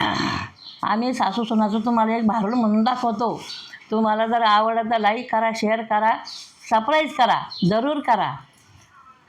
आम्ही सासू सुनाचं तुम्हाला एक भारुड म्हणून दाखवतो. तुम्हाला जर आवडलं तर लाईक करा, शेअर करा, सबस्क्राईब करा, जरूर करा.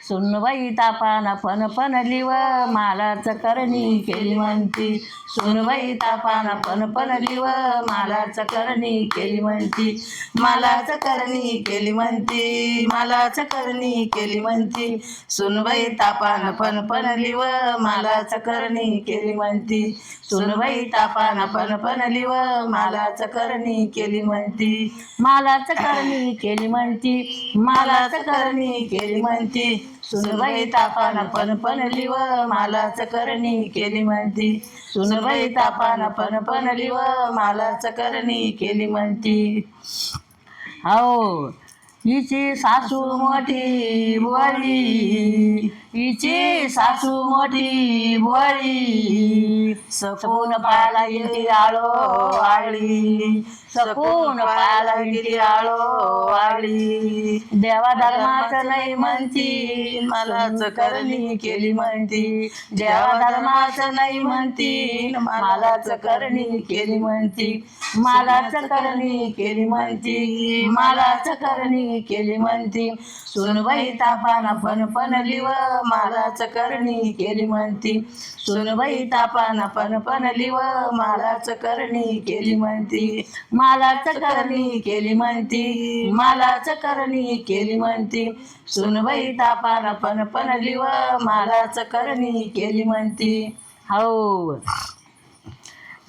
सुनबाई तापाना फणफणली व मालाच करणी केली म्हणती. सुनबाई तापाना फणफणली व मालाच करणी केली म्हणती. मालाच करणी केली म्हणती. मालाच करणी केली म्हणती. सुनबाई तापाना फणफणली व मालाच करणी केली म्हणती. सुनबाई तापाना फणफणली व मालाच करणी केली म्हणती. मालाच करणी केली म्हणती. मालाच करणी केली म्हणती. सुनबाई तापाना फणफणली व मालाच करणी केली म्हणती. सुनबाई तापाना फणफणली व मालाच करणी केली म्हणती. हो, हिची सासू मोठी भोळी, हिची सासू मोठी भोळी, सकून पाळायला गेली आळो आळी, सकून पाळायला गेली आळो आळी. देवा धर्माचं नाही म्हणती, मालाच करणी केली म्हणती. देवा धर्माचं नाही म्हणती, मालाच करणी केली म्हणती. मालाच करणी केली म्हणती. मालाच करणी केली म्हणती. सुनबाई तापाना फणफणली व मालाच करणी केली म्हणती. सुनबाई तापाना फणफणली व मालाच करणी केली म्हणती. मालाच करणी केली म्हणती. मालाच करणी केली म्हणती. सुनबाई तापाना फणफणली व मालाच करणी केली म्हणती. हो,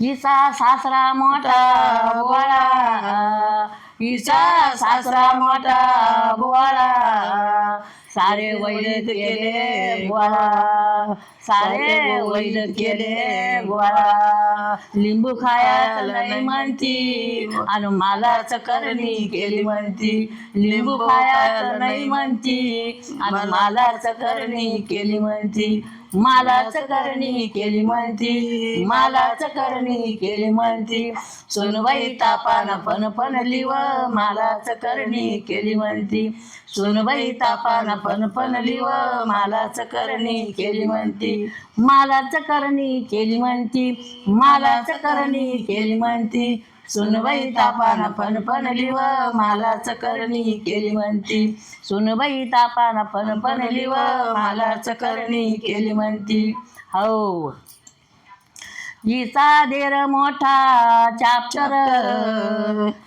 हिचा सासरा मोठा भोळा, हिचा सासरा मोठा भोळा, सारे वैद केले गोळा, सारे वैद केले गोळा. लिंबू खायला नाही म्हणती आणि मालाच करणी केली म्हणती. लिंबू खायला नाही म्हणती आणि मालाच करणी केली म्हणती. मालाच करणी केली म्हणती. मालाच करणी केली म्हणती. सुनबाई तापाना फणफणली व मालाच करणी केली म्हणती. सुनबाई तापाना फणफणली व मालाच करणी केली म्हणती. मालाच करणी केली म्हणती. मालाच करणी केली म्हणती. सुनबाई तापाना फणफणली व मालाच करणी केली म्हणती. सुनबाई तापाना फणफणली व मालाच करणी केली म्हणती. हो, हिचा देर मोठा चाप्टर,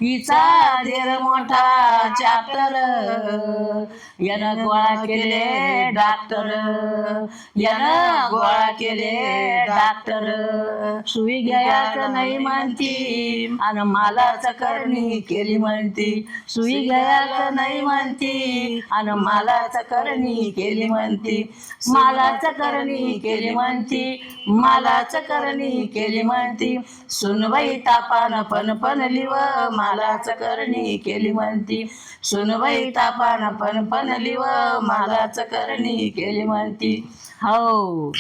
हिचा देर मोठा चाप्टर, यानं गोळा केले डॉक्टर, यानं गोळा केले डॉक्टर. सुई घ्यायचं नाही म्हणती आणि मालाच करणी केली म्हणती. सुई घ्यायचं नाही म्हणती आणि मालाच करणी केली म्हणती. मालाच करणी केली म्हणती. मालाच करणी केली म्हणती. सुनबाई तापाना फणफणली व मालाच करणी केली म्हणती. सुनबाई तापाना फणफणली व मालाच करणी केली म्हणती. हो,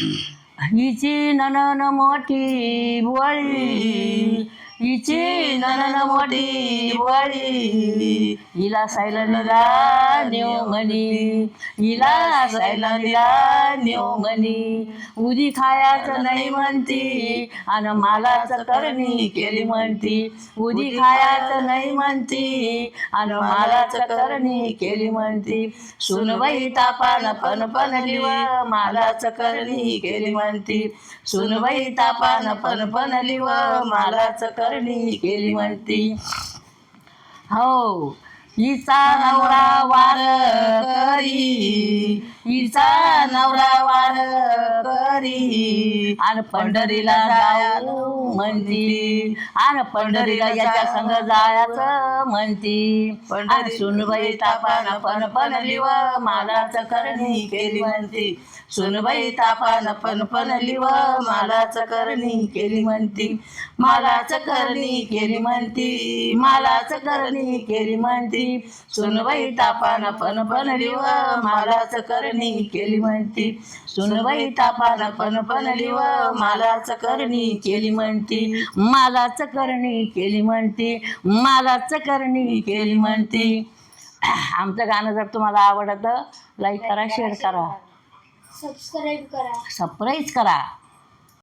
हिची नणन मोठी भोळी, हिची नणन मोठी भोळी, हिला सैलानीला नेऊ म्हणी. हिला सैलानीला नेऊ म्हणी. उदी खायचं नाही म्हणती आणि मालाच करणी केली म्हणती. उदी खायचं नाही म्हणती आणि मालाच करणी केली म्हणती. सुनबाई तापाना फणफणली व मालाच करणी केली म्हणती. सुनबाई तापाना फणफणली व मालाच करणी केली म्हणती. हो, हिचा नवरा वार करी, हिचा नवरा वार करी, आणि पंढरीला जाऊ म्हणती. आणि पंढरीला याच्या संग जायचं म्हणती. आणि सुनबाई तापाना फणफणली व मालाच करणी केली म्हणती. सुनबाई तापाना फणफणली व मालाच करणी केली म्हणती. मालाच करणी केली म्हणती. मालाच करणी केली म्हणती. सुनबाई तापाना फणफणली व मालाच करणी केली म्हणती. सुनबाई तापाना फणफणली व मालाच करणी केली म्हणती. मालाच करणी केली म्हणती. मालाच करणी केली म्हणती. आमचं गाणं जर तुम्हाला आवडलं तर लाईक करा, शेअर करा, सबस्क्राईब करा.